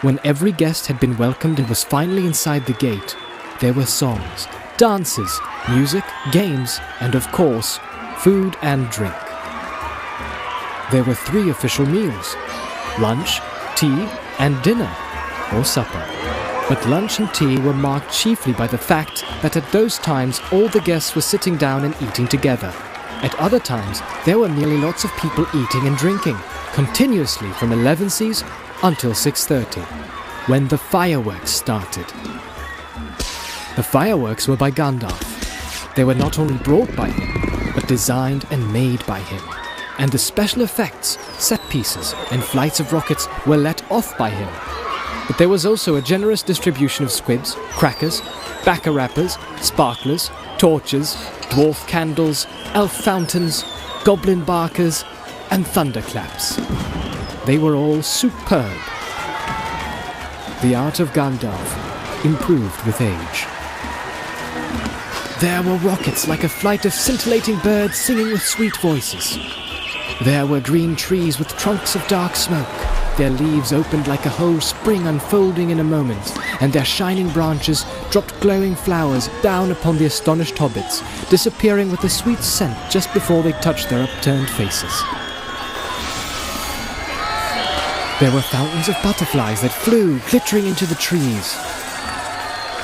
When every guest had been welcomed and was finally inside the gate, there were songs, dances, music, games, and of course, food and drink. There were 3 official meals: lunch, tea, and dinner, or supper. But lunch and tea were marked chiefly by the fact that at those times all the guests were sitting down and eating together. At other times, there were merely lots of people eating and drinking, continuously from 11:00 until 6:30, when the fireworks started. The fireworks were by Gandalf. They were not only brought by him, but designed and made by him. And the special effects, set pieces, and flights of rockets were let off by him. But there was also a generous distribution of squibs, crackers, bacca-rappers, sparklers, torches, dwarf candles, elf fountains, goblin barkers, and thunderclaps. They were all superb. The art of Gandalf improved with age. There were rockets like a flight of scintillating birds singing with sweet voices. There were green trees with trunks of dark smoke. Their leaves opened like a whole spring unfolding in a moment, and their shining branches dropped glowing flowers down upon the astonished hobbits, disappearing with a sweet scent just before they touched their upturned faces. There were fountains of butterflies that flew, glittering into the trees.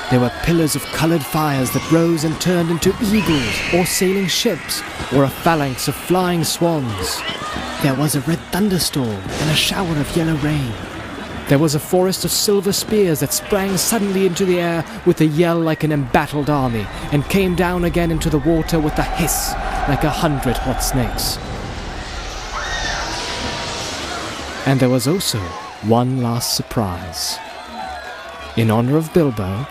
There were pillars of coloured fires that rose and turned into eagles, or sailing ships, or a phalanx of flying swans. There was a red thunderstorm and a shower of yellow rain. There was a forest of silver spears that sprang suddenly into the air with a yell like an embattled army, and came down again into the water with a hiss like 100 hot snakes. And there was also one last surprise. In honor of Bilbo,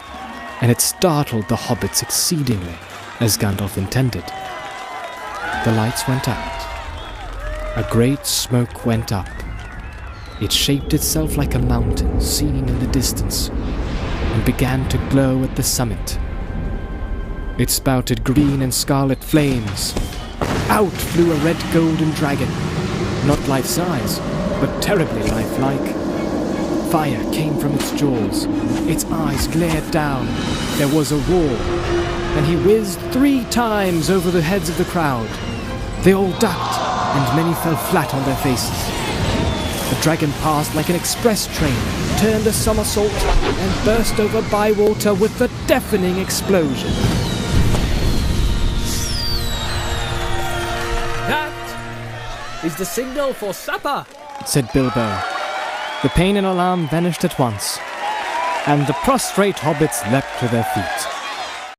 and it startled the hobbits exceedingly, as Gandalf intended. The lights went out. A great smoke went up. It shaped itself like a mountain seen in the distance, and began to glow at the summit. It spouted green and scarlet flames. Out flew a red golden dragon, not life-size, but terribly lifelike. Fire came from its jaws. Its eyes glared down. There was a roar, and he whizzed 3 times over the heads of the crowd. They all ducked, and many fell flat on their faces. The dragon passed like an express train, turned a somersault, and burst over Bywater with a deafening explosion. That is the signal for supper, said Bilbo. The pain and alarm vanished at once, and the prostrate hobbits leapt to their feet.